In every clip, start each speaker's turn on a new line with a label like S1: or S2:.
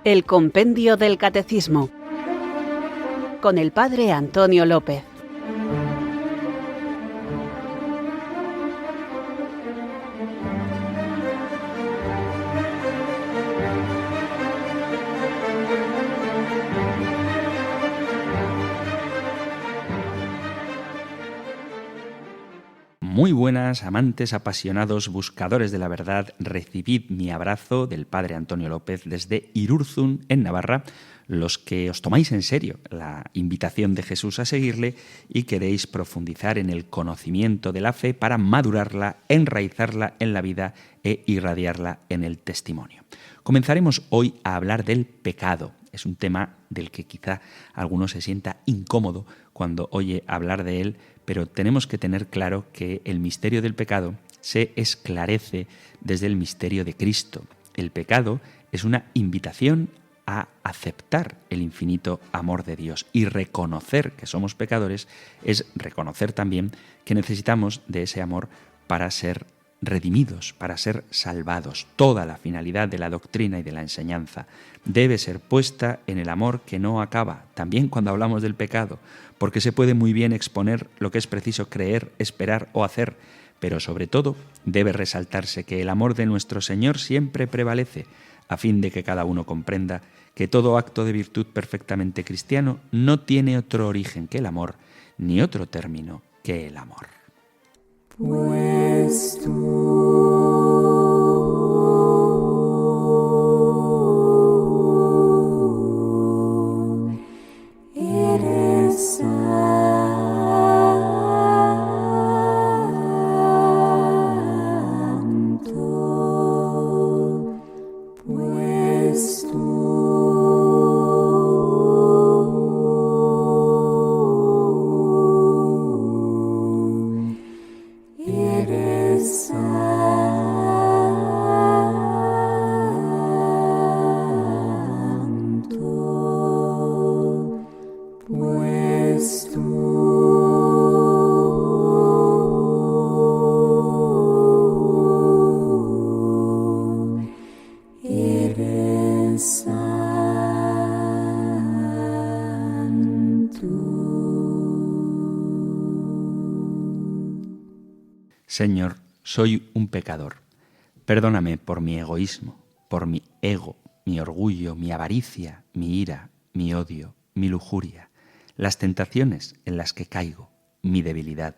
S1: El Compendio del Catecismo, con el Padre Antonio López.
S2: Muy buenas, amantes, apasionados, buscadores de la verdad, recibid mi abrazo del Padre Antonio López desde Irurzun, en Navarra, los que os tomáis en serio la invitación de Jesús a seguirle y queréis profundizar en el conocimiento de la fe para madurarla, enraizarla en la vida e irradiarla en el testimonio. Comenzaremos hoy a hablar del pecado. Es un tema del que quizá alguno se sienta incómodo cuando oye hablar de él, pero tenemos que tener claro que el misterio del pecado se esclarece desde el misterio de Cristo. El pecado es una invitación a aceptar el infinito amor de Dios, y reconocer que somos pecadores es reconocer también que necesitamos de ese amor para ser redimidos, para ser salvados. Toda la finalidad de la doctrina y de la enseñanza debe ser puesta en el amor que no acaba, también cuando hablamos del pecado, porque se puede muy bien exponer lo que es preciso creer, esperar o hacer, pero sobre todo debe resaltarse que el amor de nuestro Señor siempre prevalece, a fin de que cada uno comprenda que todo acto de virtud perfectamente cristiano no tiene otro origen que el amor, ni otro término que el amor.
S3: Pues tú eres santo, pues tú eres santo, pues tú eres santo.
S2: Señor, soy un pecador. Perdóname por mi egoísmo, por mi ego, mi orgullo, mi avaricia, mi ira, mi odio, mi lujuria, las tentaciones en las que caigo, mi debilidad,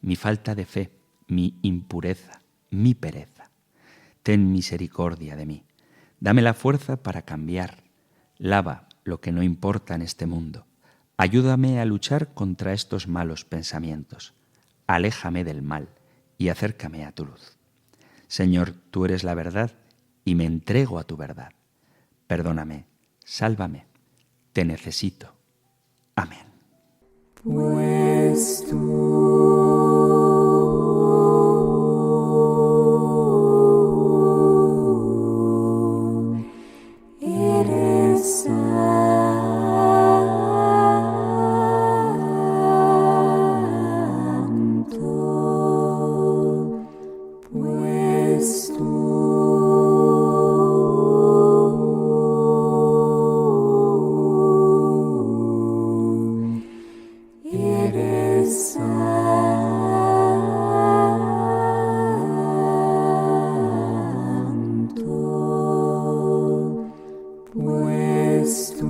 S2: mi falta de fe, mi impureza, mi pereza. Ten misericordia de mí. Dame la fuerza para cambiar. Lava lo que no importa en este mundo. Ayúdame a luchar contra estos malos pensamientos. Aléjame del mal y acércame a tu luz. Señor, tú eres la verdad y me entrego a tu verdad. Perdóname, sálvame, te necesito. Amén.
S3: Pues tú eres santo, pues tú eres santo, pues tú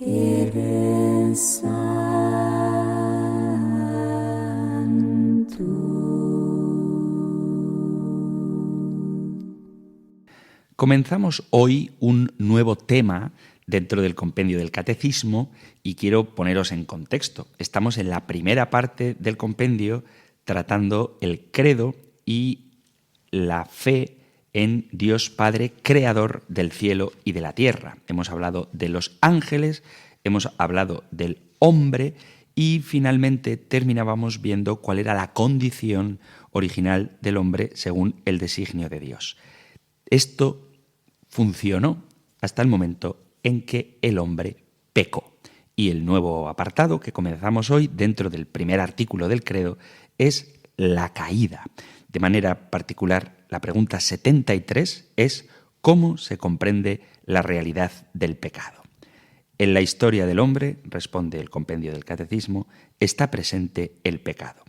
S3: eres santo.
S2: Comenzamos hoy un nuevo tema dentro del compendio del Catecismo y quiero poneros en contexto. Estamos en la primera parte del compendio tratando el credo y la fe en Dios Padre, creador del cielo y de la tierra. Hemos hablado de los ángeles, hemos hablado del hombre y finalmente terminábamos viendo cuál era la condición original del hombre según el designio de Dios. Esto funcionó hasta el momento en que el hombre pecó. Y el nuevo apartado que comenzamos hoy dentro del primer artículo del credo es la caída. De manera particular, la pregunta 73 es ¿cómo se comprende la realidad del pecado? En la historia del hombre, responde el compendio del Catecismo, está presente el pecado.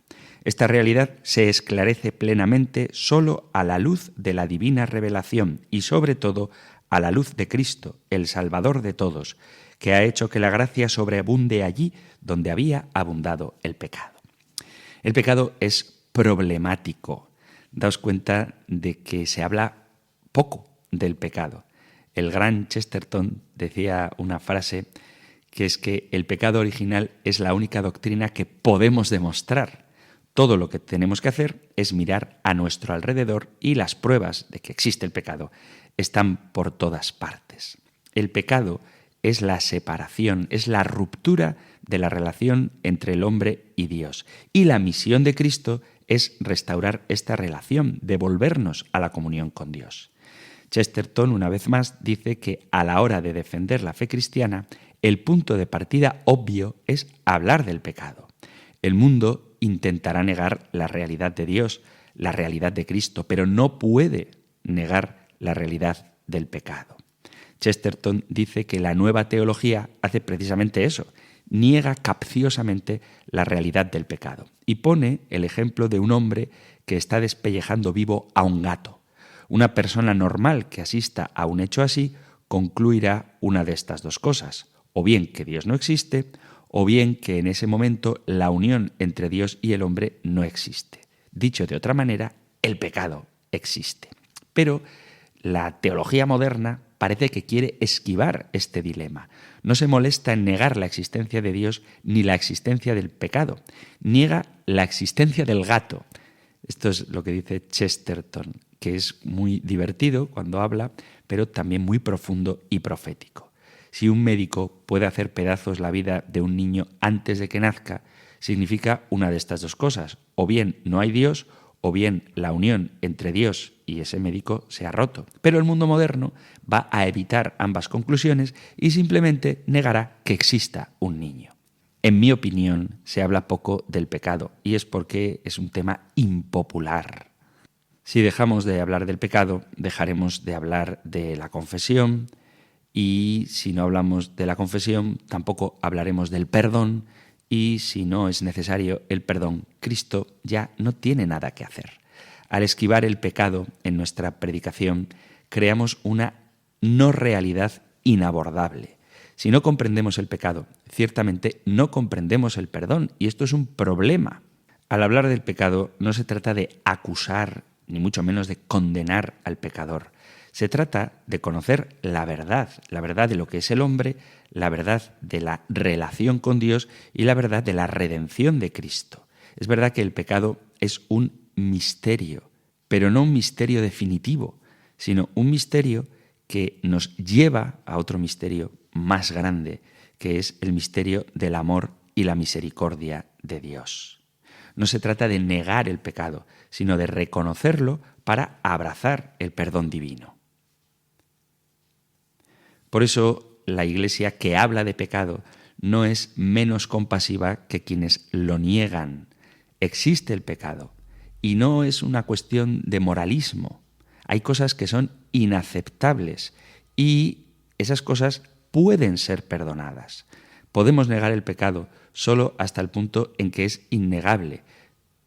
S2: Esta realidad se esclarece plenamente solo a la luz de la divina revelación y sobre todo a la luz de Cristo, el Salvador de todos, que ha hecho que la gracia sobreabunde allí donde había abundado el pecado. El pecado es problemático. Daos cuenta de que se habla poco del pecado. El gran Chesterton decía una frase que es que el pecado original es la única doctrina que podemos demostrar. Todo lo que tenemos que hacer es mirar a nuestro alrededor y las pruebas de que existe el pecado están por todas partes. El pecado es la separación, es la ruptura de la relación entre el hombre y Dios. Y la misión de Cristo es restaurar esta relación, devolvernos a la comunión con Dios. Chesterton, una vez más, dice que a la hora de defender la fe cristiana, el punto de partida obvio es hablar del pecado. El mundo intentará negar la realidad de Dios, la realidad de Cristo, pero no puede negar la realidad del pecado. Chesterton dice que la nueva teología hace precisamente eso, niega capciosamente la realidad del pecado y pone el ejemplo de un hombre que está despellejando vivo a un gato. Una persona normal que asista a un hecho así concluirá una de estas dos cosas, o bien que Dios no existe, o bien que en ese momento la unión entre Dios y el hombre no existe. Dicho de otra manera, el pecado existe. Pero la teología moderna parece que quiere esquivar este dilema. No se molesta en negar la existencia de Dios ni la existencia del pecado. Niega la existencia del gato. Esto es lo que dice Chesterton, que es muy divertido cuando habla, pero también muy profundo y profético. Si un médico puede hacer pedazos la vida de un niño antes de que nazca, significa una de estas dos cosas. O bien no hay Dios, o bien la unión entre Dios y ese médico se ha roto. Pero el mundo moderno va a evitar ambas conclusiones y simplemente negará que exista un niño. En mi opinión, se habla poco del pecado y es porque es un tema impopular. Si dejamos de hablar del pecado, dejaremos de hablar de la confesión y si no hablamos de la confesión, tampoco hablaremos del perdón y si no es necesario el perdón, Cristo ya no tiene nada que hacer. Al esquivar el pecado en nuestra predicación, creamos una no realidad inabordable. Si no comprendemos el pecado, ciertamente no comprendemos el perdón, y esto es un problema. Al hablar del pecado no se trata de acusar, ni mucho menos de condenar al pecador. Se trata de conocer la verdad de lo que es el hombre, la verdad de la relación con Dios y la verdad de la redención de Cristo. Es verdad que el pecado es un misterio, pero no un misterio definitivo, sino un misterio que nos lleva a otro misterio más grande, que es el misterio del amor y la misericordia de Dios. No se trata de negar el pecado, sino de reconocerlo para abrazar el perdón divino. Por eso, la Iglesia que habla de pecado no es menos compasiva que quienes lo niegan. Existe el pecado y no es una cuestión de moralismo. Hay cosas que son inaceptables y esas cosas pueden ser perdonadas. Podemos negar el pecado solo hasta el punto en que es innegable,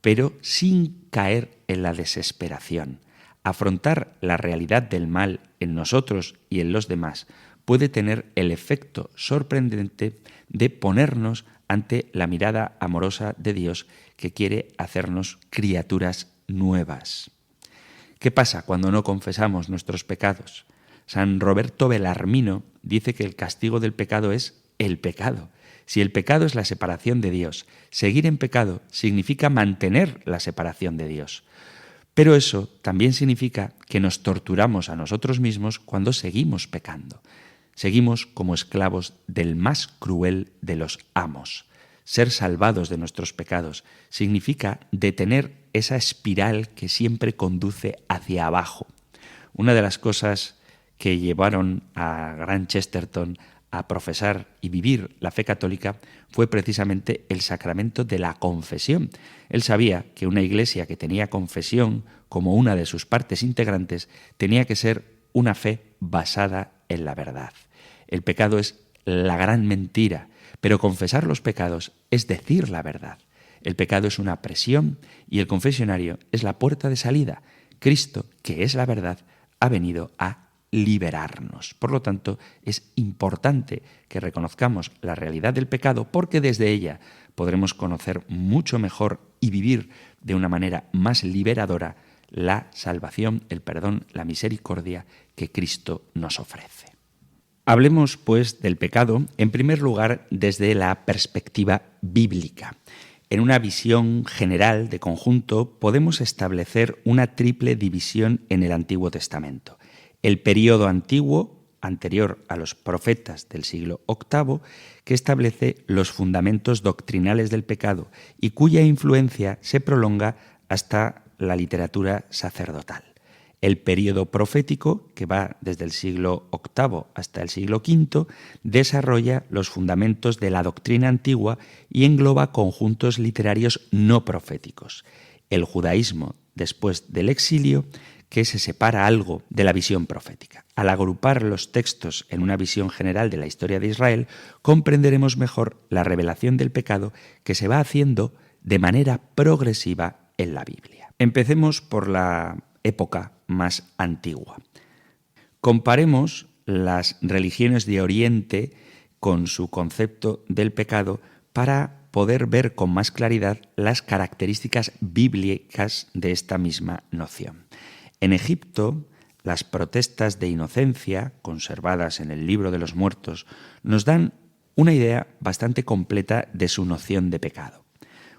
S2: pero sin caer en la desesperación. Afrontar la realidad del mal en nosotros y en los demás puede tener el efecto sorprendente de ponernos ante la mirada amorosa de Dios que quiere hacernos criaturas nuevas. ¿Qué pasa cuando no confesamos nuestros pecados? San Roberto Belarmino dice que el castigo del pecado es el pecado. Si el pecado es la separación de Dios, seguir en pecado significa mantener la separación de Dios. Pero eso también significa que nos torturamos a nosotros mismos cuando seguimos pecando. Seguimos como esclavos del más cruel de los amos. Ser salvados de nuestros pecados significa detener esa espiral que siempre conduce hacia abajo. Una de las cosas que llevaron a gran Chesterton a profesar y vivir la fe católica fue precisamente el sacramento de la confesión. Él sabía que una iglesia que tenía confesión como una de sus partes integrantes tenía que ser una fe basada en la verdad. El pecado es la gran mentira, pero confesar los pecados es decir la verdad. El pecado es una presión y el confesionario es la puerta de salida. Cristo, que es la verdad, ha venido a liberarnos. Por lo tanto, es importante que reconozcamos la realidad del pecado porque desde ella podremos conocer mucho mejor y vivir de una manera más liberadora la salvación, el perdón, la misericordia que Cristo nos ofrece. Hablemos, pues, del pecado, en primer lugar, desde la perspectiva bíblica. En una visión general de conjunto podemos establecer una triple división en el Antiguo Testamento. El período antiguo, anterior a los profetas del siglo VIII, que establece los fundamentos doctrinales del pecado y cuya influencia se prolonga hasta la literatura sacerdotal. El período profético, que va desde el siglo VIII hasta el siglo V, desarrolla los fundamentos de la doctrina antigua y engloba conjuntos literarios no proféticos. El judaísmo, después del exilio, que se separa algo de la visión profética. Al agrupar los textos en una visión general de la historia de Israel, comprenderemos mejor la revelación del pecado que se va haciendo de manera progresiva en la Biblia. Empecemos por la época más antigua. Comparemos las religiones de Oriente con su concepto del pecado para poder ver con más claridad las características bíblicas de esta misma noción. En Egipto, las protestas de inocencia, conservadas en el Libro de los Muertos, nos dan una idea bastante completa de su noción de pecado.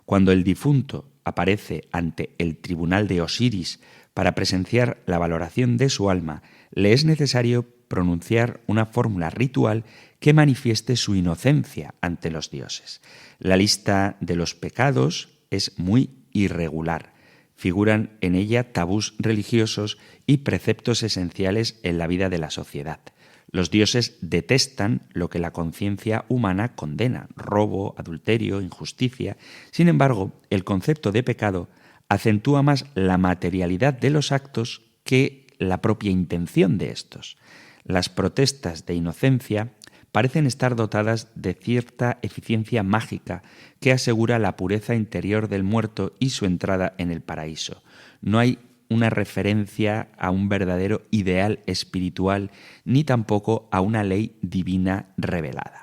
S2: Cuando el difunto aparece ante el tribunal de Osiris para presenciar la valoración de su alma, le es necesario pronunciar una fórmula ritual que manifieste su inocencia ante los dioses. La lista de los pecados es muy irregular. Figuran en ella tabús religiosos y preceptos esenciales en la vida de la sociedad. Los dioses detestan lo que la conciencia humana condena: robo, adulterio, injusticia. Sin embargo, el concepto de pecado acentúa más la materialidad de los actos que la propia intención de estos. Las protestas de inocencia parecen estar dotadas de cierta eficiencia mágica que asegura la pureza interior del muerto y su entrada en el paraíso. No hay una referencia a un verdadero ideal espiritual ni tampoco a una ley divina revelada.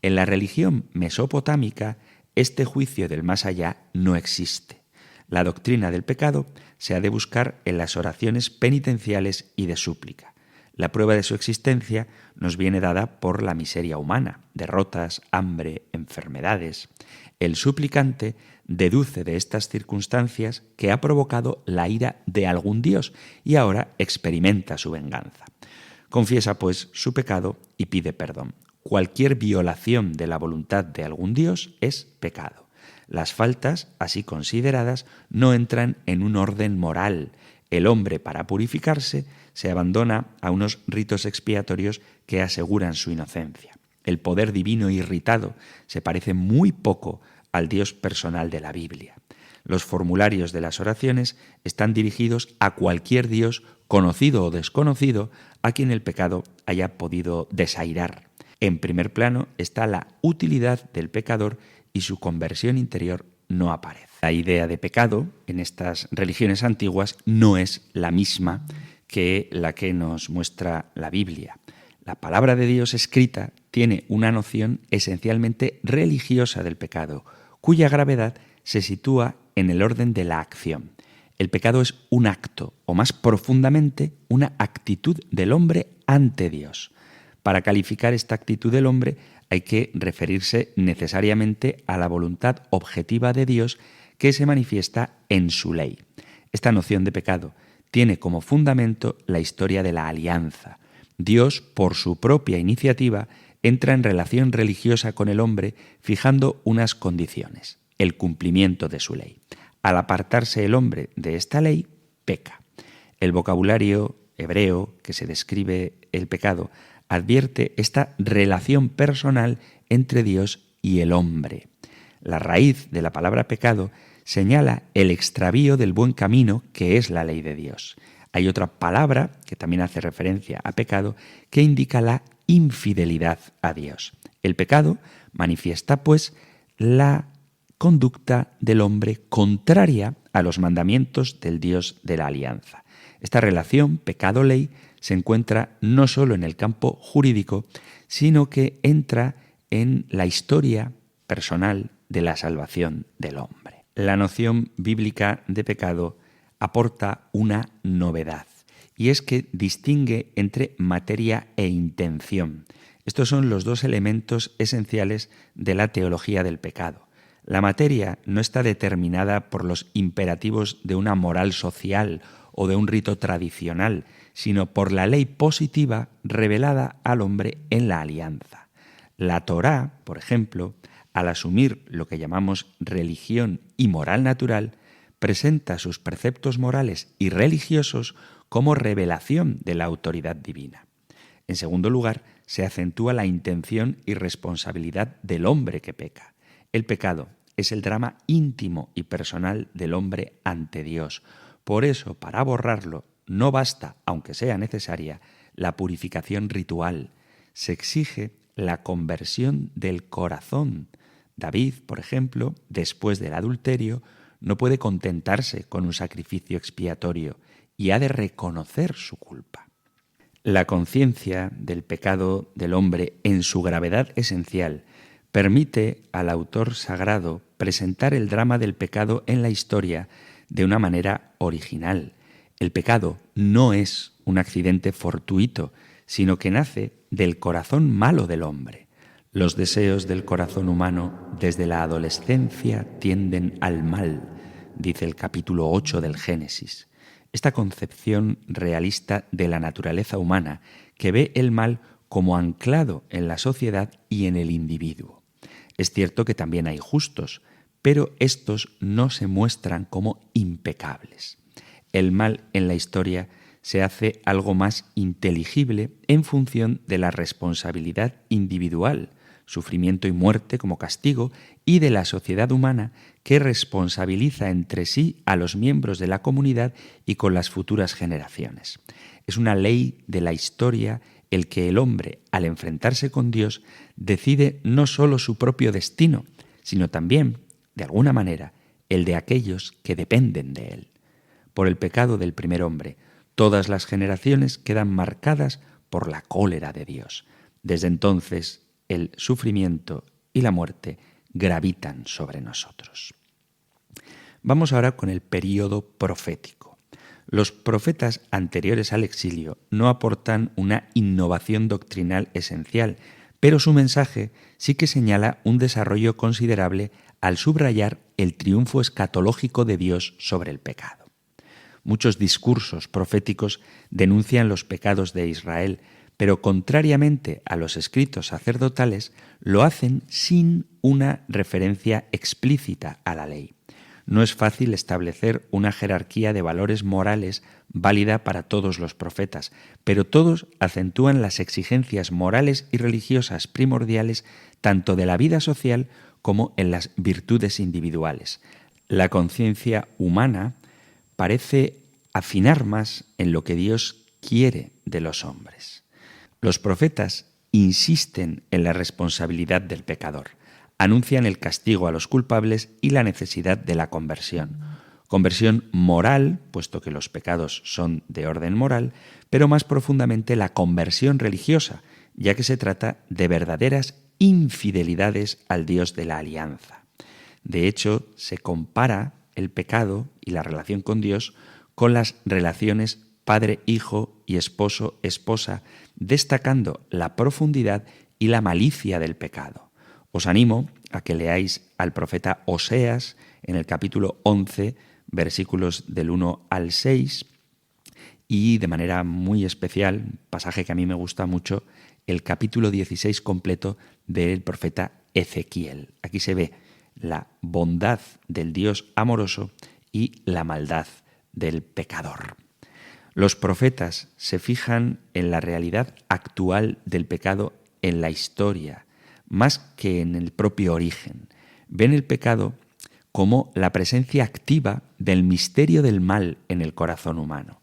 S2: En la religión mesopotámica, este juicio del más allá no existe. La doctrina del pecado se ha de buscar en las oraciones penitenciales y de súplica. La prueba de su existencia nos viene dada por la miseria humana, derrotas, hambre, enfermedades. El suplicante deduce de estas circunstancias que ha provocado la ira de algún dios y ahora experimenta su venganza. Confiesa, pues, su pecado y pide perdón. Cualquier violación de la voluntad de algún dios es pecado. Las faltas, así consideradas, no entran en un orden moral. El hombre, para purificarse, se abandona a unos ritos expiatorios que aseguran su inocencia. El poder divino irritado se parece muy poco al Dios personal de la Biblia. Los formularios de las oraciones están dirigidos a cualquier Dios, conocido o desconocido, a quien el pecado haya podido desairar. En primer plano está la utilidad del pecador y su conversión interior no aparece. La idea de pecado en estas religiones antiguas no es la misma que la que nos muestra la Biblia. La palabra de Dios escrita tiene una noción esencialmente religiosa del pecado, cuya gravedad se sitúa en el orden de la acción. El pecado es un acto, o más profundamente, una actitud del hombre ante Dios. Para calificar esta actitud del hombre hay que referirse necesariamente a la voluntad objetiva de Dios que se manifiesta en su ley. Esta noción de pecado tiene como fundamento la historia de la alianza. Dios, por su propia iniciativa, entra en relación religiosa con el hombre fijando unas condiciones: el cumplimiento de su ley. Al apartarse el hombre de esta ley, peca. El vocabulario hebreo que se describe el pecado advierte esta relación personal entre Dios y el hombre. La raíz de la palabra pecado señala el extravío del buen camino que es la ley de Dios. Hay otra palabra que también hace referencia a pecado que indica la infidelidad a Dios. El pecado manifiesta, pues, la conducta del hombre contraria a los mandamientos del Dios de la alianza. Esta relación pecado-ley se encuentra no solo en el campo jurídico, sino que entra en la historia personal de la salvación del hombre. La noción bíblica de pecado aporta una novedad, y es que distingue entre materia e intención. Estos son los dos elementos esenciales de la teología del pecado. La materia no está determinada por los imperativos de una moral social o de un rito tradicional, sino por la ley positiva revelada al hombre en la alianza. La Torá, por ejemplo, al asumir lo que llamamos religión y moral natural, presenta sus preceptos morales y religiosos como revelación de la autoridad divina. En segundo lugar, se acentúa la intención y responsabilidad del hombre que peca. El pecado es el drama íntimo y personal del hombre ante Dios. Por eso, para borrarlo, no basta, aunque sea necesaria, la purificación ritual. Se exige la conversión del corazón. David, por ejemplo, después del adulterio, no puede contentarse con un sacrificio expiatorio y ha de reconocer su culpa. La conciencia del pecado del hombre en su gravedad esencial permite al autor sagrado presentar el drama del pecado en la historia de una manera original. El pecado no es un accidente fortuito, sino que nace del corazón malo del hombre. Los deseos del corazón humano desde la adolescencia tienden al mal, dice el capítulo 8 del Génesis. Esta concepción realista de la naturaleza humana que ve el mal como anclado en la sociedad y en el individuo. Es cierto que también hay justos, pero estos no se muestran como impecables. El mal en la historia se hace algo más inteligible en función de la responsabilidad individual, sufrimiento y muerte como castigo, y de la sociedad humana que responsabiliza entre sí a los miembros de la comunidad y con las futuras generaciones. Es una ley de la historia el que el hombre, al enfrentarse con Dios, decide no solo su propio destino, sino también, de alguna manera, el de aquellos que dependen de él. Por el pecado del primer hombre, todas las generaciones quedan marcadas por la cólera de Dios. Desde entonces, el sufrimiento y la muerte gravitan sobre nosotros. Vamos ahora con el período profético. Los profetas anteriores al exilio no aportan una innovación doctrinal esencial, pero su mensaje sí que señala un desarrollo considerable al subrayar el triunfo escatológico de Dios sobre el pecado. Muchos discursos proféticos denuncian los pecados de Israel, pero contrariamente a los escritos sacerdotales, lo hacen sin una referencia explícita a la ley. No es fácil establecer una jerarquía de valores morales válida para todos los profetas, pero todos acentúan las exigencias morales y religiosas primordiales tanto de la vida social como en las virtudes individuales. La conciencia humana parece afinar más en lo que Dios quiere de los hombres. Los profetas insisten en la responsabilidad del pecador, anuncian el castigo a los culpables y la necesidad de la conversión. Conversión moral, puesto que los pecados son de orden moral, pero más profundamente la conversión religiosa, ya que se trata de verdaderas infidelidades al Dios de la alianza. De hecho, se compara el pecado y la relación con Dios con las relaciones padre-hijo y esposo-esposa, destacando la profundidad y la malicia del pecado. Os animo a que leáis al profeta Oseas en el capítulo 11, versículos del 1 al 6, y de manera muy especial, pasaje que a mí me gusta mucho, el capítulo 16 completo del profeta Ezequiel. Aquí se ve la bondad del Dios amoroso y la maldad del pecador. Los profetas se fijan en la realidad actual del pecado en la historia, más que en el propio origen. Ven el pecado como la presencia activa del misterio del mal en el corazón humano.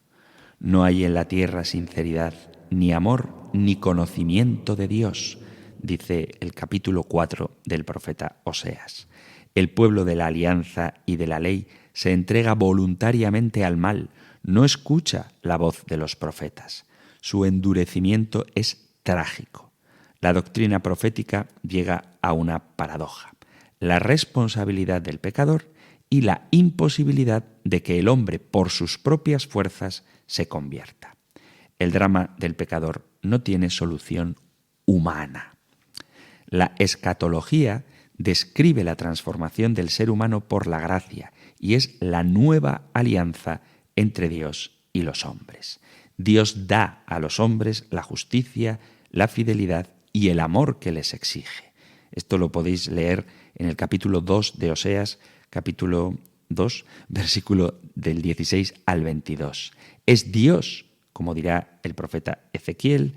S2: No hay en la tierra sinceridad, ni amor, ni conocimiento de Dios, dice el capítulo 4 del profeta Oseas. El pueblo de la alianza y de la ley se entrega voluntariamente al mal, no escucha la voz de los profetas. Su endurecimiento es trágico. La doctrina profética llega a una paradoja: la responsabilidad del pecador y la imposibilidad de que el hombre por sus propias fuerzas se convierta. El drama del pecador no tiene solución humana. La escatología describe la transformación del ser humano por la gracia y es la nueva alianza entre Dios y los hombres. Dios da a los hombres la justicia, la fidelidad y el amor que les exige. Esto lo podéis leer en el capítulo 2 de Oseas, capítulo 2, versículo del 16 al 22. Es Dios, como dirá el profeta Ezequiel,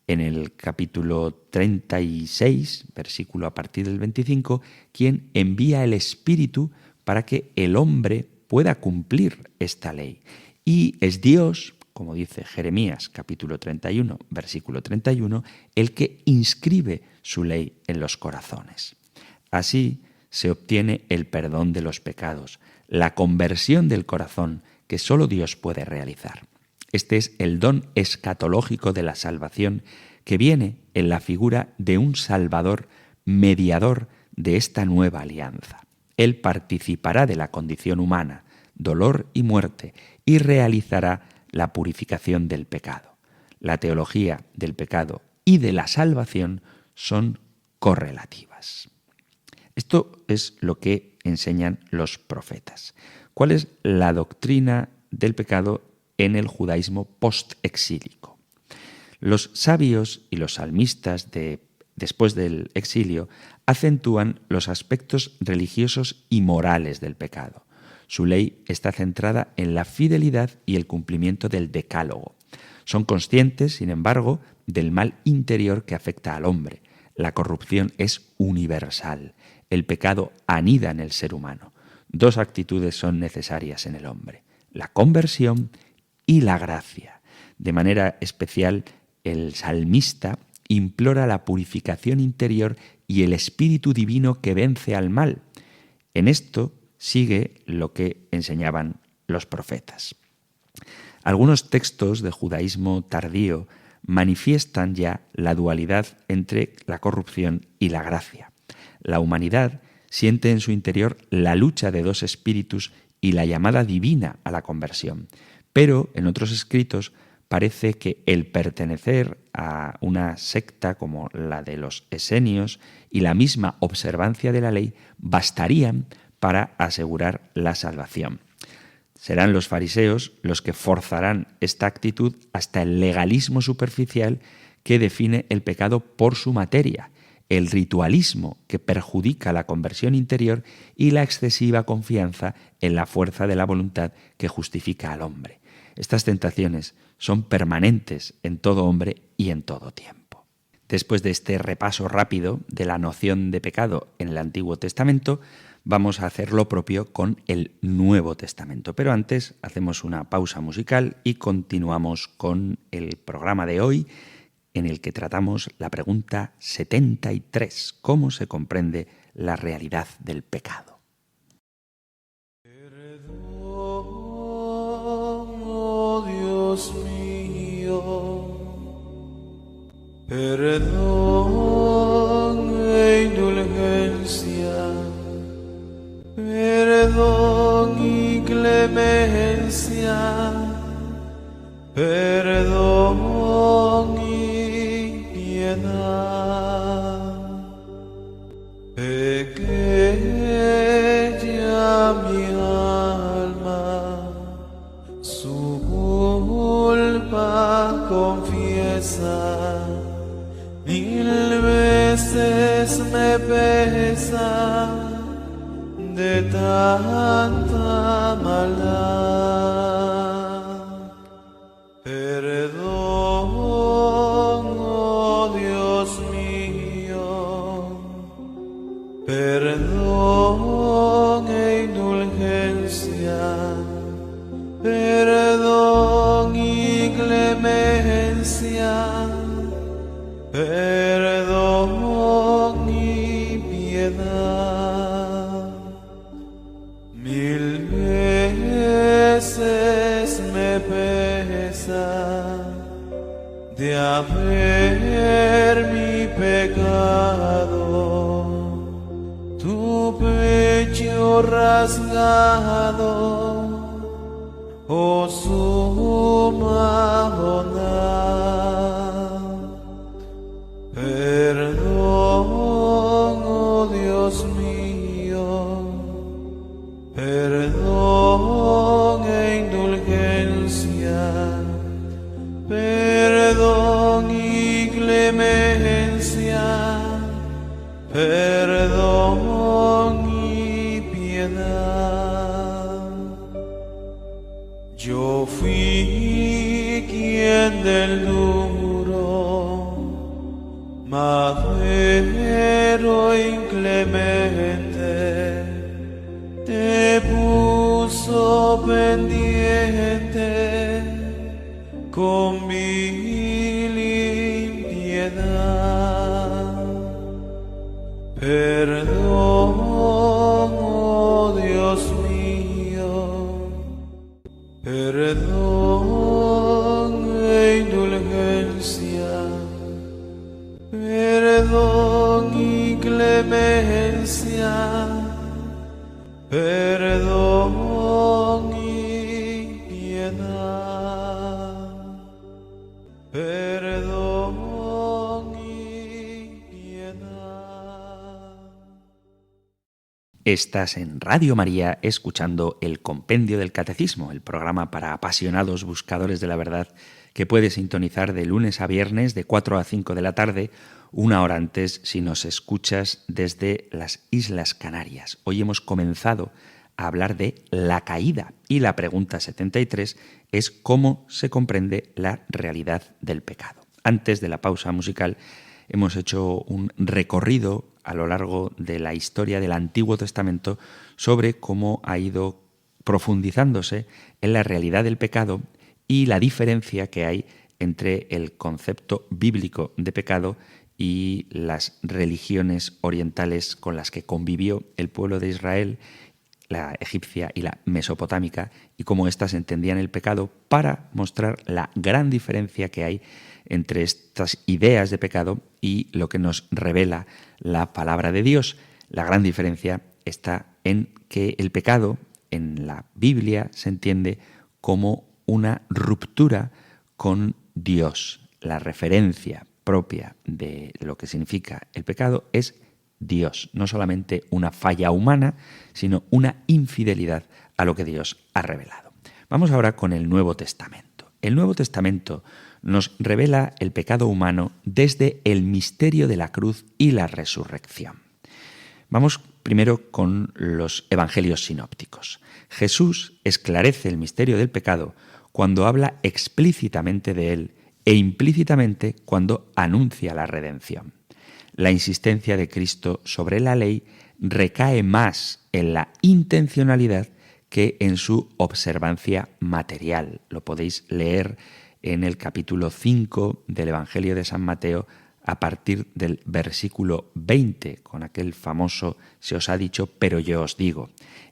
S2: en el capítulo 36, versículo a partir del 25, quien envía el Espíritu para que el hombre pueda cumplir esta ley. Y es Dios, como dice Jeremías capítulo 31, versículo 31, el que inscribe su ley en los corazones. Así se obtiene el perdón de los pecados, la conversión del corazón que solo Dios puede realizar. Este es el don escatológico de la salvación que viene en la figura de un Salvador mediador de esta nueva alianza. Él participará de la condición humana, dolor y muerte, y realizará la purificación del pecado. La teología del pecado y de la salvación son correlativas. Esto es lo que enseñan los profetas. ¿Cuál es la doctrina del pecado en el judaísmo post-exílico? Los sabios y los salmistas después del exilio acentúan los aspectos religiosos y morales del pecado. Su ley está centrada en la fidelidad y el cumplimiento del decálogo. Son conscientes, sin embargo, del mal interior que afecta al hombre. La corrupción es universal. El pecado anida en el ser humano. Dos actitudes son necesarias en el hombre: la conversión y la gracia. De manera especial, el salmista implora la purificación interior y el espíritu divino que vence al mal. En esto sigue lo que enseñaban los profetas. Algunos textos de judaísmo tardío manifiestan ya la dualidad entre la corrupción y la gracia. La humanidad siente en su interior la lucha de dos espíritus y la llamada divina a la conversión. Pero en otros escritos parece que el pertenecer a una secta como la de los esenios y la misma observancia de la ley bastarían para asegurar la salvación. Serán los fariseos los que forzarán esta actitud hasta el legalismo superficial que define el pecado por su materia, el ritualismo que perjudica la conversión interior y la excesiva confianza en la fuerza de la voluntad que justifica al hombre. Estas tentaciones son permanentes en todo hombre y en todo tiempo. Después de este repaso rápido de la noción de pecado en el Antiguo Testamento, vamos a hacer lo propio con el Nuevo Testamento. Pero antes hacemos una pausa musical y continuamos con el programa de hoy, en el que tratamos la pregunta 73, ¿cómo se comprende la realidad del pecado?
S3: Perdón, oh Dios mío, perdón e indulgencia, perdón y clemencia, perdón y piedad. Pequé ya mi alma, su culpa confiesa, 1000 veces me pesa de tanta maldad. perdón y clemencia, perdón y piedad. 1000 veces me pesa de haber mi pecado, tu pecho rasgado, oh suma bondad. Perdón, oh Dios mío, perdón e indulgencia, perdón y clemencia, perdón y piedad. Yo fui quien del duro, madero inclemente, te puso pendiente con vil impiedad. Perdón, oh Dios mío, perdón e indulgencia, perdón y clemencia, perdón y piedad, perdón y piedad.
S2: Estás en Radio María escuchando el Compendio del Catecismo, el programa para apasionados buscadores de la verdad que puedes sintonizar de lunes a viernes de 4 a 5 de la tarde, una hora antes si nos escuchas desde las Islas Canarias. Hoy hemos comenzado a hablar de la caída y la pregunta 73 es cómo se comprende la realidad del pecado. Antes de la pausa musical hemos hecho un recorrido a lo largo de la historia del Antiguo Testamento sobre cómo ha ido profundizándose en la realidad del pecado y la diferencia que hay entre el concepto bíblico de pecado y las religiones orientales con las que convivió el pueblo de Israel, la egipcia y la mesopotámica, y cómo éstas entendían el pecado, para mostrar la gran diferencia que hay entre estas ideas de pecado y lo que nos revela la palabra de Dios. La gran diferencia está en que el pecado en la Biblia se entiende como una ruptura con Dios. La referencia propia de lo que significa el pecado es Dios, no solamente una falla humana, sino una infidelidad a lo que Dios ha revelado. Vamos ahora con el Nuevo Testamento. El Nuevo Testamento nos revela el pecado humano desde el misterio de la cruz y la resurrección. Vamos primero con los evangelios sinópticos. Jesús esclarece el misterio del pecado cuando habla explícitamente de él e implícitamente cuando anuncia la redención. La insistencia de Cristo sobre la ley recae más en la intencionalidad que en su observancia material. Lo podéis leer en el capítulo 5 del Evangelio de San Mateo a partir del versículo 20, con aquel famoso «se os ha dicho, pero yo os digo».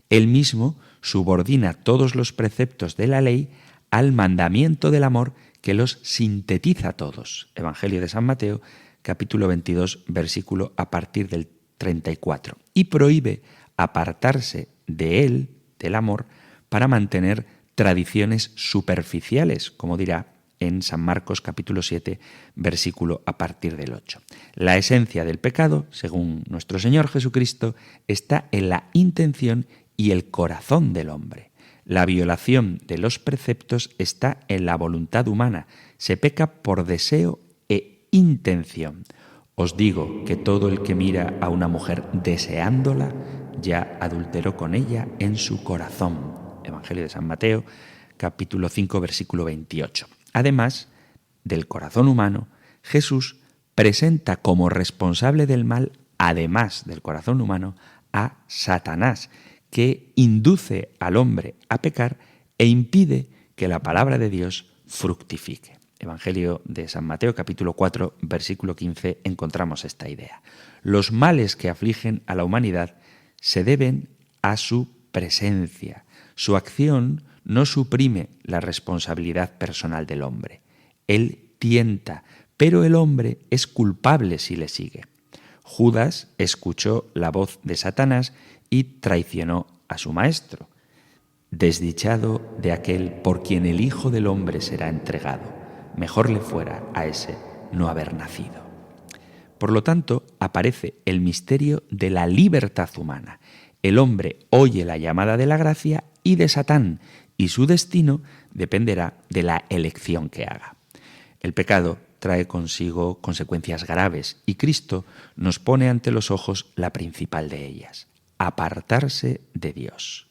S2: Él mismo subordina todos los preceptos de la ley al mandamiento del amor que los sintetiza todos. Evangelio de San Mateo, capítulo 22, versículo a partir del 34. Y prohíbe apartarse de él, del amor, para mantener tradiciones superficiales, como dirá en San Marcos capítulo 7, versículo a partir del 8. La esencia del pecado, según nuestro Señor Jesucristo, está en la intención y el corazón del hombre. La violación de los preceptos está en la voluntad humana. Se peca por deseo e intención. Os digo que todo el que mira a una mujer deseándola, ya adulteró con ella en su corazón. Evangelio de San Mateo, capítulo 5, versículo 28. Además del corazón humano, Jesús presenta como responsable del mal, además del corazón humano, a Satanás, que induce al hombre a pecar e impide que la palabra de Dios fructifique. Evangelio de San Mateo, capítulo 4, versículo 15, encontramos esta idea. Los males que afligen a la humanidad se deben a su presencia. Su acción no suprime la responsabilidad personal del hombre. Él tienta, pero el hombre es culpable si le sigue. Judas escuchó la voz de Satanás y traicionó a su maestro. Desdichado de aquel por quien el Hijo del Hombre será entregado. Mejor le fuera a ese no haber nacido. Por lo tanto, aparece el misterio de la libertad humana. El hombre oye la llamada de la gracia y de Satán, y su destino dependerá de la elección que haga. El pecado trae consigo consecuencias graves y Cristo nos pone ante los ojos la principal de ellas: apartarse de Dios.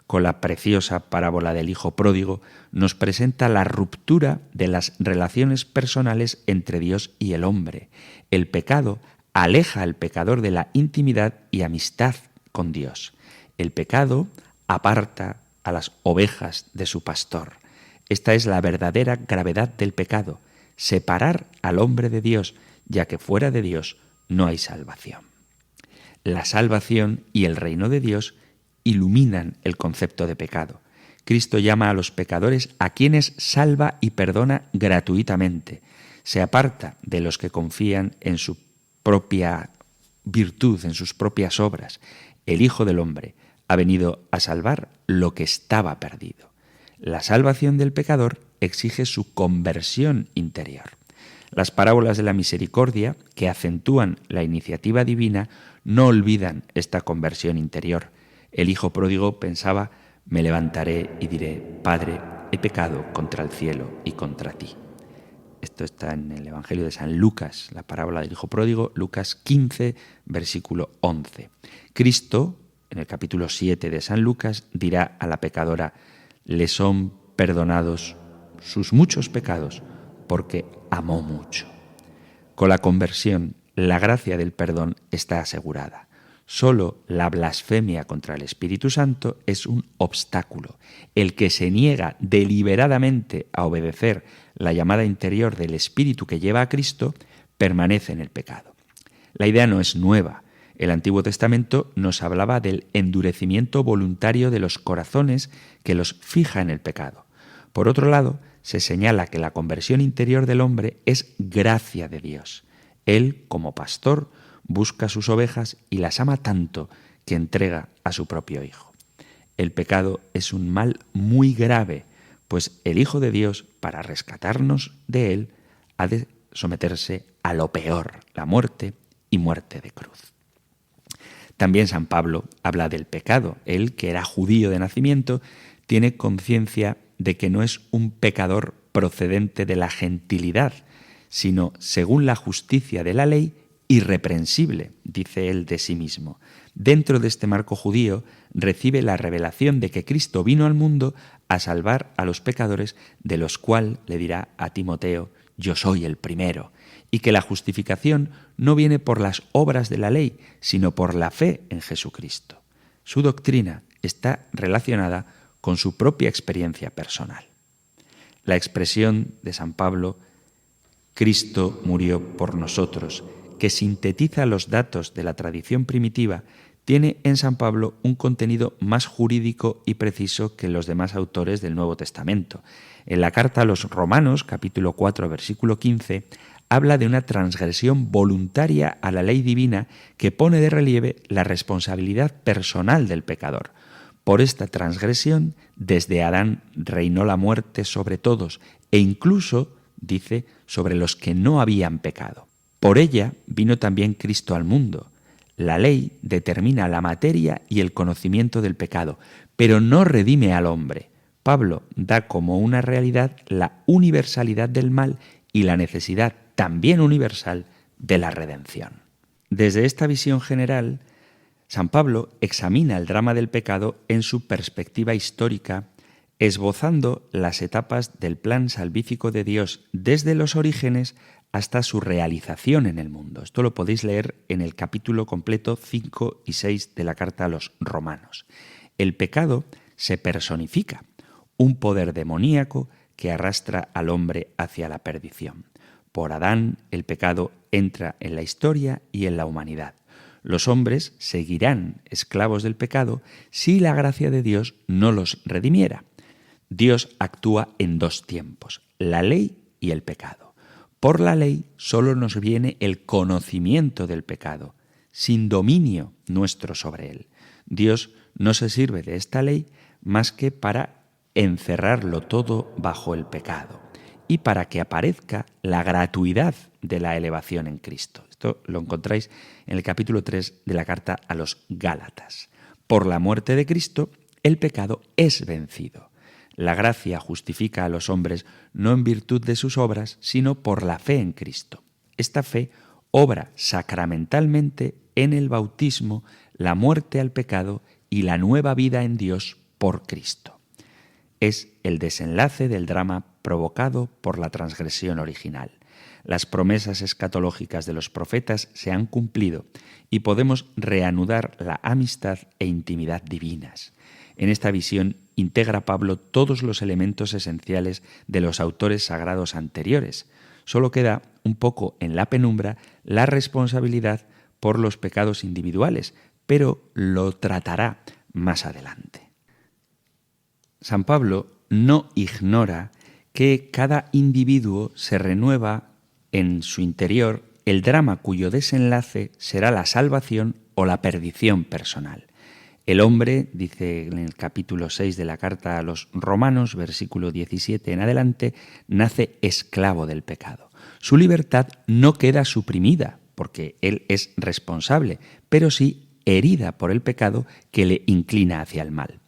S2: Con la preciosa parábola del Hijo Pródigo nos presenta la ruptura de las relaciones personales entre Dios y el hombre. El pecado aleja al pecador de la intimidad y amistad con Dios. El pecado aparta a las ovejas de su pastor. Esta es la verdadera gravedad del pecado: separar al hombre de Dios, ya que fuera de Dios no hay salvación. La salvación y el reino de Dios iluminan el concepto de pecado. Cristo llama a los pecadores a quienes salva y perdona gratuitamente. Se aparta de los que confían en su propia virtud, en sus propias obras. El Hijo del Hombre ha venido a salvar lo que estaba perdido. La salvación del pecador exige su conversión interior. Las parábolas de la misericordia, que acentúan la iniciativa divina, no olvidan esta conversión interior. El Hijo Pródigo pensaba: me levantaré y diré, Padre, he pecado contra el cielo y contra ti. Esto está en el Evangelio de San Lucas, la parábola del Hijo Pródigo, Lucas 15, versículo 11. Cristo, en el capítulo 7 de San Lucas, dirá a la pecadora: le son perdonados sus muchos pecados porque amó mucho. Con la conversión, la gracia del perdón está asegurada. Solo la blasfemia contra el Espíritu Santo es un obstáculo. El que se niega deliberadamente a obedecer la llamada interior del Espíritu que lleva a Cristo permanece en el pecado. La idea no es nueva. El Antiguo Testamento nos hablaba del endurecimiento voluntario de los corazones que los fija en el pecado. Por otro lado, se señala que la conversión interior del hombre es gracia de Dios. Él, como pastor, busca sus ovejas y las ama tanto que entrega a su propio Hijo. El pecado es un mal muy grave, pues el Hijo de Dios, para rescatarnos de él, ha de someterse a lo peor, la muerte y muerte de cruz. También San Pablo habla del pecado. Él, que era judío de nacimiento, tiene conciencia de que no es un pecador procedente de la gentilidad, sino, según la justicia de la ley, irreprensible, dice él de sí mismo. Dentro de este marco judío recibe la revelación de que Cristo vino al mundo a salvar a los pecadores, de los cuales le dirá a Timoteo: yo soy el primero, y que la justificación no viene por las obras de la ley, sino por la fe en Jesucristo. Su doctrina está relacionada con su propia experiencia personal. La expresión de San Pablo, Cristo murió por nosotros, que sintetiza los datos de la tradición primitiva, tiene en San Pablo un contenido más jurídico y preciso que los demás autores del Nuevo Testamento. En la carta a los Romanos, capítulo 4, versículo 15, habla de una transgresión voluntaria a la ley divina que pone de relieve la responsabilidad personal del pecador. Por esta transgresión, desde Adán reinó la muerte sobre todos, e incluso, dice, sobre los que no habían pecado. Por ella vino también Cristo al mundo. La ley determina la materia y el conocimiento del pecado, pero no redime al hombre. Pablo da como una realidad la universalidad del mal y la necesidad también universal de la redención. Desde esta visión general, San Pablo examina el drama del pecado en su perspectiva histórica, esbozando las etapas del plan salvífico de Dios desde los orígenes hasta su realización en el mundo. Esto lo podéis leer en el capítulo completo 5 y 6 de la carta a los Romanos. El pecado se personifica. un poder demoníaco que arrastra al hombre hacia la perdición. Por Adán, el pecado entra en la historia y en la humanidad. Los hombres seguirán esclavos del pecado si la gracia de Dios no los redimiera. Dios actúa en dos tiempos, la ley y el pecado. Por la ley solo nos viene el conocimiento del pecado, sin dominio nuestro sobre él. Dios no se sirve de esta ley más que para encerrarlo todo bajo el pecado y para que aparezca la gratuidad de la elevación en Cristo. Esto lo encontráis en el capítulo 3 de la carta a los Gálatas. Por la muerte de Cristo, el pecado es vencido. La gracia justifica a los hombres no en virtud de sus obras, sino por la fe en Cristo. Esta fe obra sacramentalmente en el bautismo, la muerte al pecado y la nueva vida en Dios por Cristo. Es el desenlace del drama provocado por la transgresión original. Las promesas escatológicas de los profetas se han cumplido y podemos reanudar la amistad e intimidad divinas. En esta visión integra Pablo todos los elementos esenciales de los autores sagrados anteriores. Solo queda un poco en la penumbra la responsabilidad por los pecados individuales, pero lo tratará más adelante. San Pablo no ignora que cada individuo se renueva en su interior el drama cuyo desenlace será la salvación o la perdición personal. El hombre, dice en el capítulo 6 de la carta a los Romanos, versículo 17 en adelante, nace esclavo del pecado. Su libertad no queda suprimida, porque él es responsable, pero sí herida por el pecado que le inclina hacia el mal.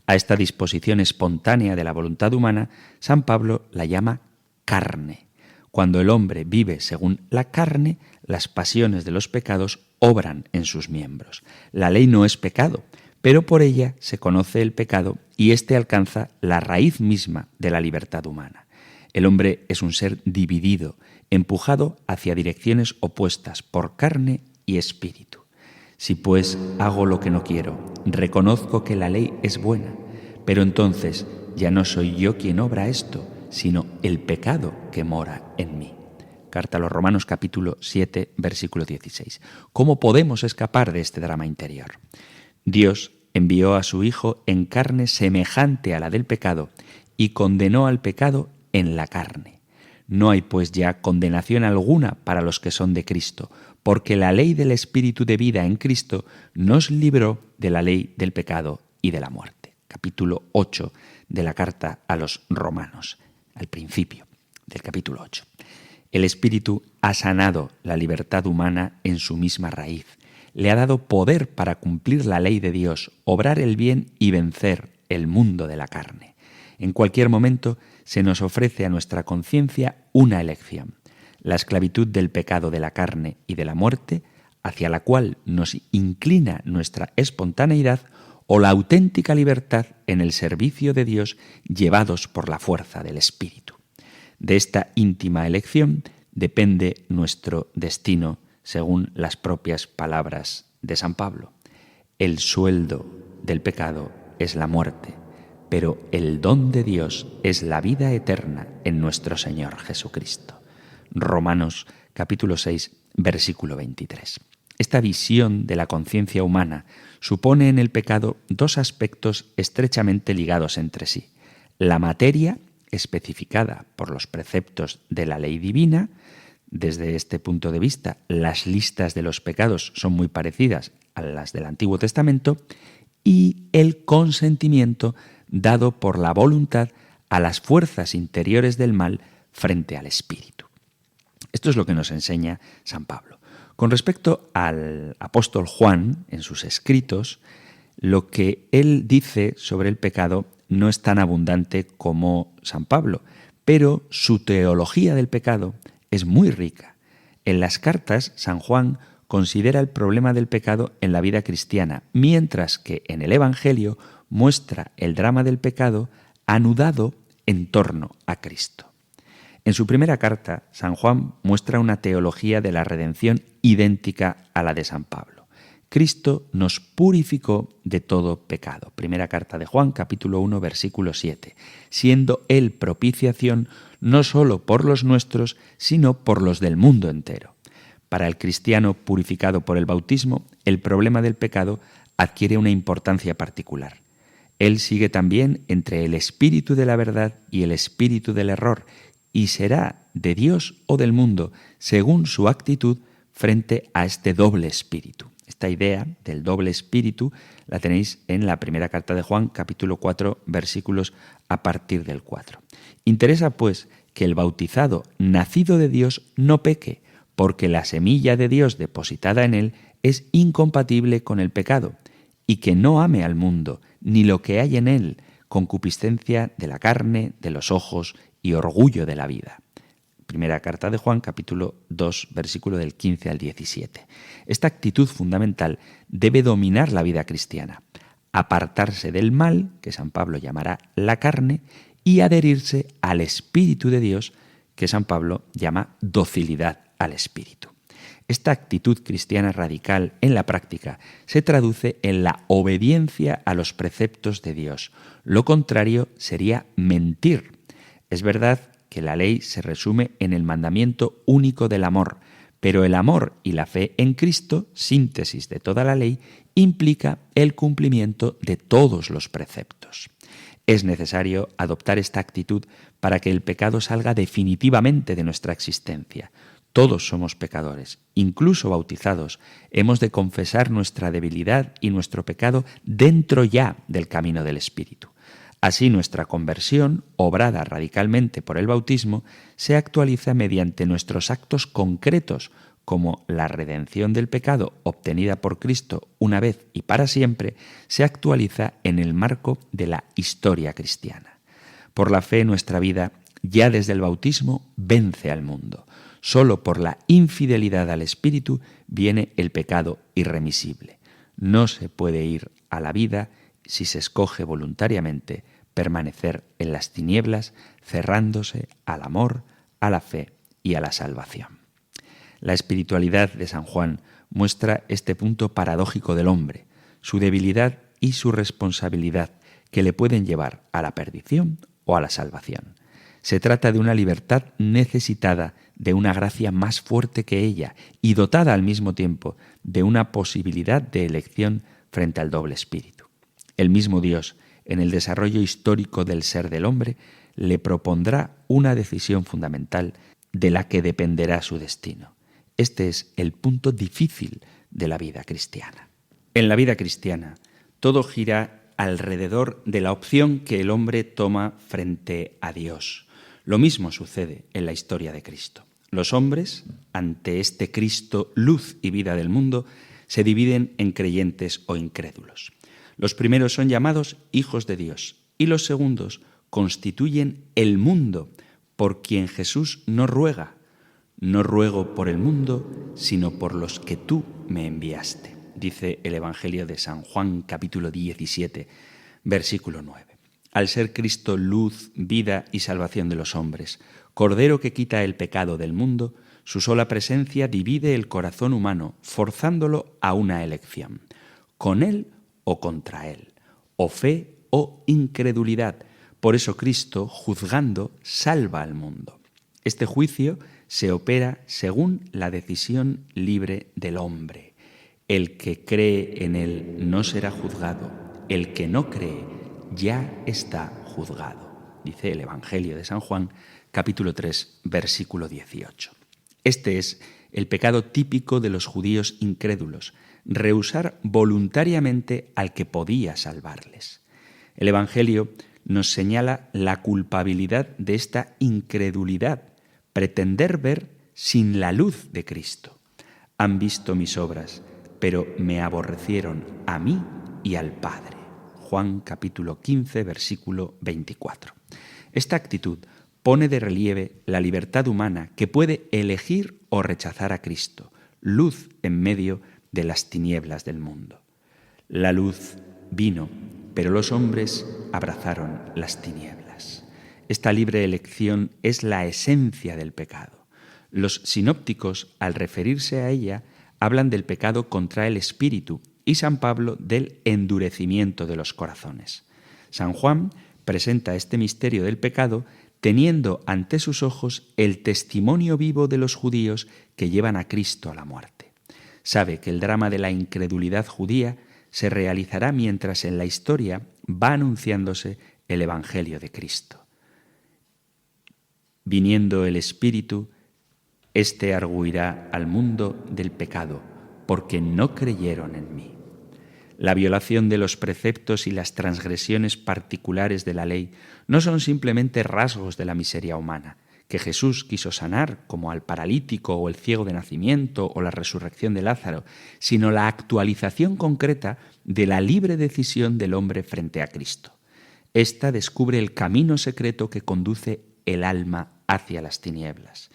S2: A esta disposición espontánea de la voluntad humana, San Pablo la llama carne. Cuando el hombre vive según la carne, las pasiones de los pecados obran en sus miembros. La ley no es pecado, pero por ella se conoce el pecado y éste alcanza la raíz misma de la libertad humana. El hombre es un ser dividido, empujado hacia direcciones opuestas por carne y espíritu. Si pues hago lo que no quiero, reconozco que la ley es buena, pero entonces ya no soy yo quien obra esto, sino el pecado que mora en mí. Carta a los Romanos capítulo 7, versículo 16. ¿Cómo podemos escapar de este drama interior? Dios envió a su Hijo en carne semejante a la del pecado y condenó al pecado en la carne. No hay pues ya condenación alguna para los que son de Cristo, porque la ley del Espíritu de vida en Cristo nos libró de la ley del pecado y de la muerte. Capítulo 8 de la carta a los Romanos, al principio del capítulo 8. El Espíritu ha sanado la libertad humana en su misma raíz. Le ha dado poder para cumplir la ley de Dios, obrar el bien y vencer el mundo de la carne. En cualquier momento se nos ofrece a nuestra conciencia una elección: la esclavitud del pecado de la carne y de la muerte, hacia la cual nos inclina nuestra espontaneidad, o la auténtica libertad en el servicio de Dios, llevados por la fuerza del Espíritu. De esta íntima elección depende nuestro destino, según las propias palabras de San Pablo. El sueldo del pecado es la muerte, pero el don de Dios es la vida eterna en nuestro Señor Jesucristo. Romanos capítulo 6, versículo 23. Esta visión de la conciencia humana supone en el pecado dos aspectos estrechamente ligados entre sí: la materia, especificada por los preceptos de la ley divina. Desde este punto de vista, las listas de los pecados son muy parecidas a las del Antiguo Testamento, y el consentimiento dado por la voluntad a las fuerzas interiores del mal frente al espíritu. Esto es lo que nos enseña San Pablo. Con respecto al apóstol Juan, en sus escritos, lo que él dice sobre el pecado no es tan abundante como San Pablo, pero su teología del pecado es muy rica. En las cartas, San Juan considera el problema del pecado en la vida cristiana, mientras que en el Evangelio muestra el drama del pecado anudado en torno a Cristo. En su primera carta, San Juan muestra una teología de la redención idéntica a la de San Pablo. Cristo nos purificó de todo pecado. Primera carta de Juan, capítulo 1, versículo 7. Siendo Él propiciación no solo por los nuestros, sino por los del mundo entero. Para el cristiano purificado por el bautismo, el problema del pecado adquiere una importancia particular. Él sigue también entre el espíritu de la verdad y el espíritu del error, y será de Dios o del mundo, según su actitud frente a este doble espíritu. Esta idea del doble espíritu la tenéis en la primera carta de Juan, capítulo 4, versículos a partir del 4. Interesa, pues, que el bautizado, nacido de Dios, no peque, porque la semilla de Dios depositada en él es incompatible con el pecado, y que no ame al mundo, ni lo que hay en él, concupiscencia de la carne, de los ojos y orgullo de la vida. Primera carta de Juan, capítulo 2, versículo del 15 al 17. Esta actitud fundamental debe dominar la vida cristiana, apartarse del mal, que San Pablo llamará la carne, y adherirse al Espíritu de Dios, que San Pablo llama docilidad al Espíritu. Esta actitud cristiana radical en la práctica se traduce en la obediencia a los preceptos de Dios. Lo contrario sería mentir. Es verdad que la ley se resume en el mandamiento único del amor, pero el amor y la fe en Cristo, síntesis de toda la ley, implica el cumplimiento de todos los preceptos. Es necesario adoptar esta actitud para que el pecado salga definitivamente de nuestra existencia. Todos somos pecadores, incluso bautizados. Hemos de confesar nuestra debilidad y nuestro pecado dentro ya del camino del Espíritu. Así nuestra conversión, obrada radicalmente por el bautismo, se actualiza mediante nuestros actos concretos, como la redención del pecado obtenida por Cristo una vez y para siempre, se actualiza en el marco de la historia cristiana. Por la fe nuestra vida, ya desde el bautismo, vence al mundo. Solo por la infidelidad al Espíritu viene el pecado irremisible. No se puede ir a la vida si se escoge voluntariamente permanecer en las tinieblas, cerrándose al amor, a la fe y a la salvación. La espiritualidad de San Juan muestra este punto paradójico del hombre, su debilidad y su responsabilidad, que le pueden llevar a la perdición o a la salvación. Se trata de una libertad necesitada de una gracia más fuerte que ella y dotada al mismo tiempo de una posibilidad de elección frente al doble espíritu. El mismo Dios, en el desarrollo histórico del ser del hombre, le propondrá una decisión fundamental de la que dependerá su destino. Este es el punto difícil de la vida cristiana. En la vida cristiana, todo gira alrededor de la opción que el hombre toma frente a Dios. Lo mismo sucede en la historia de Cristo. Los hombres, ante este Cristo, luz y vida del mundo, se dividen en creyentes o incrédulos. Los primeros son llamados hijos de Dios y los segundos constituyen el mundo por quien Jesús no ruega. No ruego por el mundo, sino por los que tú me enviaste, dice el Evangelio de San Juan, capítulo 17, versículo 9. Al ser Cristo luz, vida y salvación de los hombres, Cordero que quita el pecado del mundo, su sola presencia divide el corazón humano, forzándolo a una elección, con él o contra él, o fe o incredulidad. Por eso Cristo, juzgando, salva al mundo. Este juicio se opera según la decisión libre del hombre. El que cree en él no será juzgado, el que no cree ya está juzgado, dice el Evangelio de San Juan, capítulo 3, versículo 18. Este es el pecado típico de los judíos incrédulos, rehusar voluntariamente al que podía salvarles. El Evangelio nos señala la culpabilidad de esta incredulidad, pretender ver sin la luz de Cristo. Han visto mis obras, pero me aborrecieron a mí y al Padre. Juan capítulo 15, versículo 24. Esta actitud pone de relieve la libertad humana que puede elegir o rechazar a Cristo, luz en medio de las tinieblas del mundo. La luz vino, pero los hombres abrazaron las tinieblas. Esta libre elección es la esencia del pecado. Los sinópticos, al referirse a ella, hablan del pecado contra el espíritu y San Pablo del endurecimiento de los corazones. San Juan presenta este misterio del pecado teniendo ante sus ojos el testimonio vivo de los judíos que llevan a Cristo a la muerte. Sabe que el drama de la incredulidad judía se realizará mientras en la historia va anunciándose el Evangelio de Cristo. Viniendo el Espíritu, éste argüirá al mundo del pecado, porque no creyeron en mí. La violación de los preceptos y las transgresiones particulares de la ley no son simplemente rasgos de la miseria humana, que Jesús quiso sanar, como al paralítico o el ciego de nacimiento o la resurrección de Lázaro, sino la actualización concreta de la libre decisión del hombre frente a Cristo. Esta descubre el camino secreto que conduce el alma hacia las tinieblas.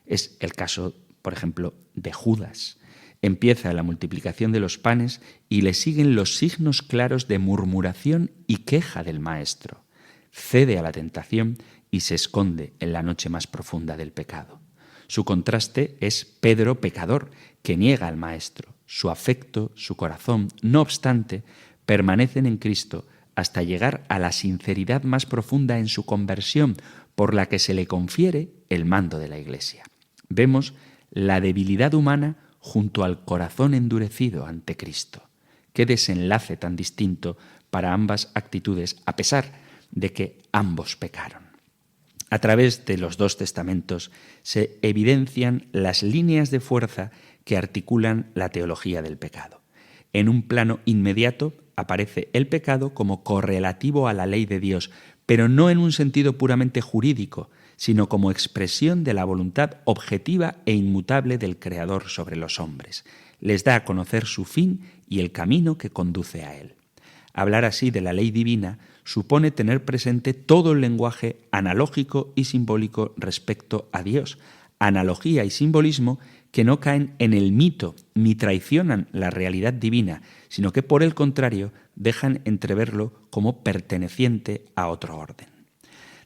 S2: Es el caso, por ejemplo, de Judas. Empieza la multiplicación de los panes y le siguen los signos claros de murmuración y queja del Maestro. Cede a la tentación y se esconde en la noche más profunda del pecado. Su contraste es Pedro pecador, que niega al Maestro. Su afecto, su corazón, no obstante, permanecen en Cristo hasta llegar a la sinceridad más profunda en su conversión, por la que se le confiere el mando de la Iglesia. Vemos la debilidad humana junto al corazón endurecido ante Cristo. Qué desenlace tan distinto para ambas actitudes, a pesar de que ambos pecaron. A través de los dos testamentos se evidencian las líneas de fuerza que articulan la teología del pecado. En un plano inmediato aparece el pecado como correlativo a la ley de Dios, pero no en un sentido puramente jurídico, sino como expresión de la voluntad objetiva e inmutable del Creador sobre los hombres. Les da a conocer su fin y el camino que conduce a él. Hablar así de la ley divina supone tener presente todo el lenguaje analógico y simbólico respecto a Dios, analogía y simbolismo que no caen en el mito ni traicionan la realidad divina, sino que por el contrario dejan entreverlo como perteneciente a otro orden.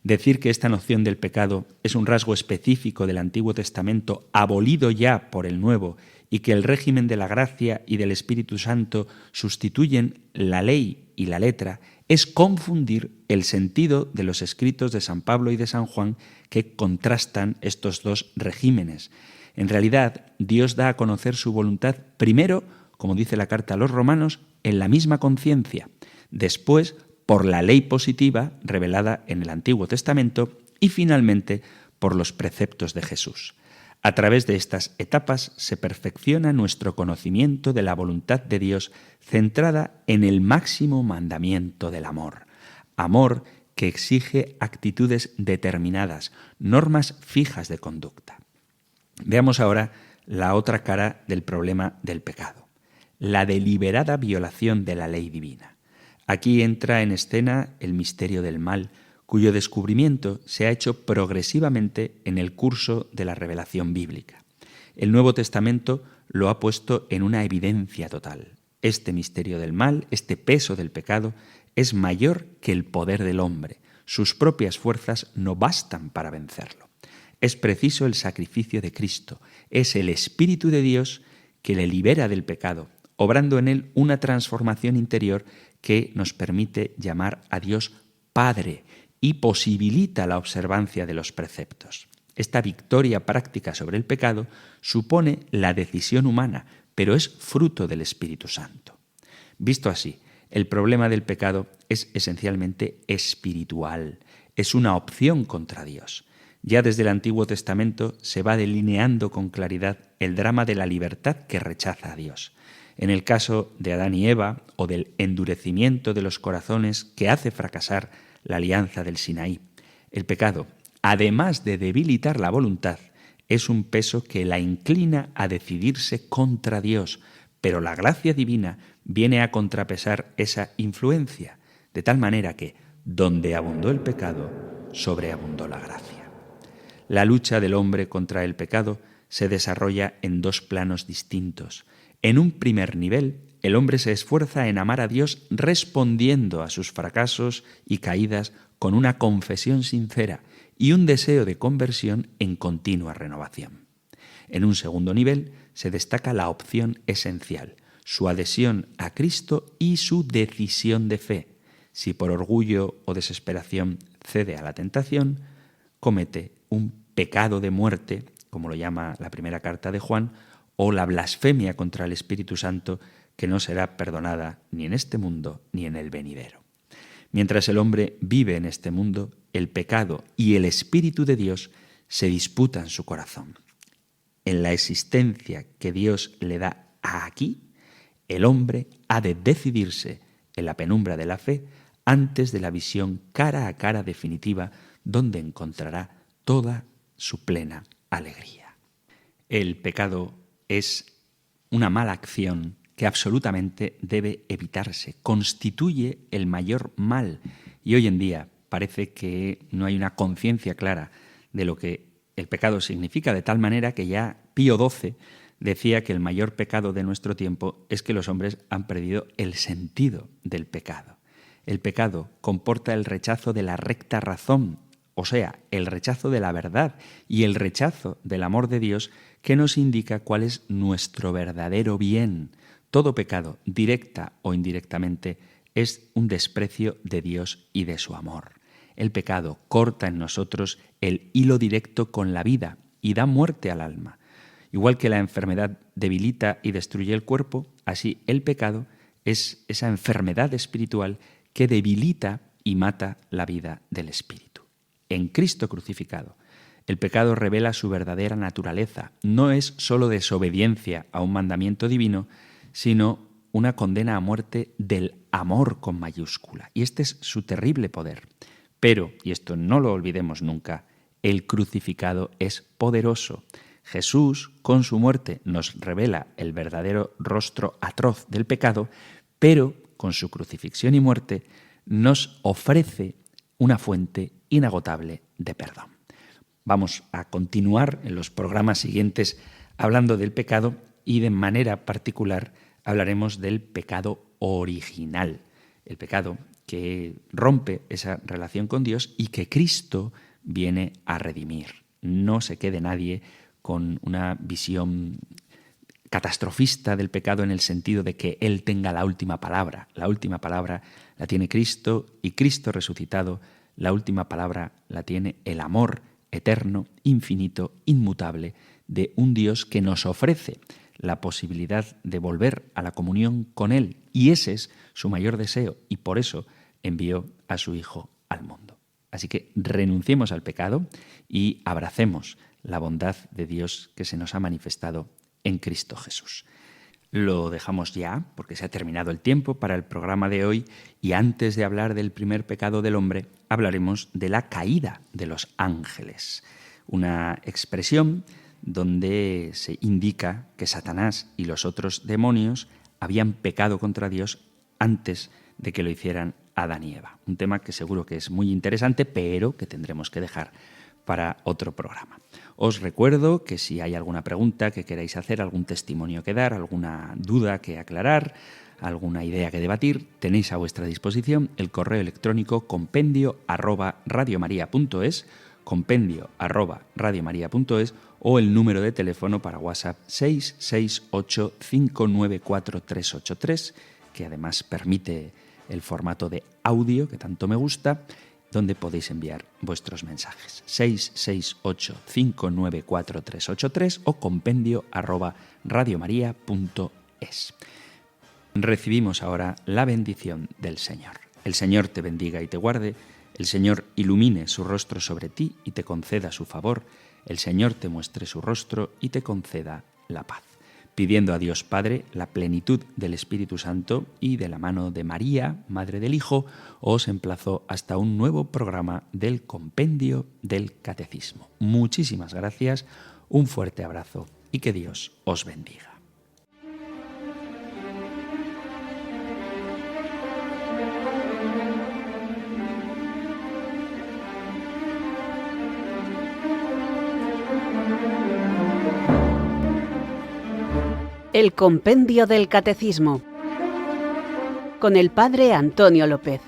S2: Decir que esta noción del pecado es un rasgo específico del Antiguo Testamento abolido ya por el Nuevo y que el régimen de la gracia y del Espíritu Santo sustituyen la ley y la letra es confundir el sentido de los escritos de San Pablo y de San Juan que contrastan estos dos regímenes. En realidad, Dios da a conocer su voluntad primero, como dice la carta a los romanos, en la misma conciencia, después por la ley positiva revelada en el Antiguo Testamento y finalmente por los preceptos de Jesús. A través de estas etapas se perfecciona nuestro conocimiento de la voluntad de Dios centrada en el máximo mandamiento del amor. Amor que exige actitudes determinadas, normas fijas de conducta. Veamos ahora la otra cara del problema del pecado, la deliberada violación de la ley divina. Aquí entra en escena el misterio del mal, cuyo descubrimiento se ha hecho progresivamente en el curso de la revelación bíblica. El Nuevo Testamento lo ha puesto en una evidencia total. Este misterio del mal, este peso del pecado, es mayor que el poder del hombre. Sus propias fuerzas no bastan para vencerlo. Es preciso el sacrificio de Cristo. Es el Espíritu de Dios que le libera del pecado, obrando en él una transformación interior que nos permite llamar a Dios Padre y posibilita la observancia de los preceptos. Esta victoria práctica sobre el pecado supone la decisión humana, pero es fruto del Espíritu Santo. Visto así, el problema del pecado es esencialmente espiritual, es una opción contra Dios. Ya desde el Antiguo Testamento se va delineando con claridad el drama de la libertad que rechaza a Dios. En el caso de Adán y Eva, o del endurecimiento de los corazones que hace fracasar la alianza del Sinaí, el pecado, además de debilitar la voluntad, es un peso que la inclina a decidirse contra Dios, pero la gracia divina viene a contrapesar esa influencia, de tal manera que, donde abundó el pecado, sobreabundó la gracia. La lucha del hombre contra el pecado se desarrolla en dos planos distintos. En un primer nivel, el hombre se esfuerza en amar a Dios respondiendo a sus fracasos y caídas con una confesión sincera y un deseo de conversión en continua renovación. En un segundo nivel se destaca la opción esencial, su adhesión a Cristo y su decisión de fe. Si por orgullo o desesperación cede a la tentación, comete un pecado de muerte, como lo llama la primera carta de Juan, o la blasfemia contra el Espíritu Santo, que no será perdonada ni en este mundo ni en el venidero. Mientras el hombre vive en este mundo, el pecado y el Espíritu de Dios se disputan su corazón. En la existencia que Dios le da aquí, el hombre ha de decidirse en la penumbra de la fe antes de la visión cara a cara definitiva, donde encontrará toda su plena alegría. El pecado es una mala acción que absolutamente debe evitarse. Constituye el mayor mal y hoy en día parece que no hay una conciencia clara de lo que el pecado significa, de tal manera que ya Pío XII decía que el mayor pecado de nuestro tiempo es que los hombres han perdido el sentido del pecado. El pecado comporta el rechazo de la recta razón, o sea, el rechazo de la verdad y el rechazo del amor de Dios, que nos indica cuál es nuestro verdadero bien. Todo pecado, directa o indirectamente, es un desprecio de Dios y de su amor. El pecado corta en nosotros el hilo directo con la vida y da muerte al alma. Igual que la enfermedad debilita y destruye el cuerpo, así el pecado es esa enfermedad espiritual que debilita y mata la vida del espíritu. En Cristo crucificado, el pecado revela su verdadera naturaleza. No es sólo desobediencia a un mandamiento divino, sino una condena a muerte del amor con mayúscula. Y este es su terrible poder. Pero, y esto no lo olvidemos nunca, el crucificado es poderoso. Jesús, con su muerte, nos revela el verdadero rostro atroz del pecado, pero con su crucifixión y muerte nos ofrece una fuente inagotable de perdón. Vamos a continuar en los programas siguientes hablando del pecado y de manera particular hablaremos del pecado original, el pecado que rompe esa relación con Dios y que Cristo viene a redimir. No se quede nadie con una visión catastrofista del pecado en el sentido de que Él tenga la última palabra. La última palabra la tiene Cristo y Cristo resucitado, la última palabra la tiene el amor eterno, infinito, inmutable de un Dios que nos ofrece la posibilidad de volver a la comunión con Él. Y ese es su mayor deseo y por eso envió a su Hijo al mundo. Así que renunciemos al pecado y abracemos la bondad de Dios que se nos ha manifestado en Cristo Jesús. Lo dejamos ya porque se ha terminado el tiempo para el programa de hoy y antes de hablar del primer pecado del hombre, hablaremos de la caída de los ángeles, una expresión donde se indica que Satanás y los otros demonios habían pecado contra Dios antes de que lo hicieran Adán y Eva. Un tema que seguro que es muy interesante, pero que tendremos que dejar para otro programa. Os recuerdo que si hay alguna pregunta que queráis hacer, algún testimonio que dar, alguna duda que aclarar, alguna idea que debatir, tenéis a vuestra disposición el correo electrónico compendio@radiomaria.es, compendio@radiomaria.es o el número de teléfono para WhatsApp 668 594 383, que además permite el formato de audio que tanto me gusta, donde podéis enviar vuestros mensajes. 668-594-383 o compendio@radiomaria.es. Recibimos ahora la bendición del Señor. El Señor te bendiga y te guarde, el Señor ilumine su rostro sobre ti y te conceda su favor, el Señor te muestre su rostro y te conceda la paz. Pidiendo a Dios Padre la plenitud del Espíritu Santo y de la mano de María, Madre del Hijo, os emplazo hasta un nuevo programa del Compendio del Catecismo. Muchísimas gracias, un fuerte abrazo y que Dios os bendiga.
S1: El Compendio del Catecismo con el Padre Antonio López.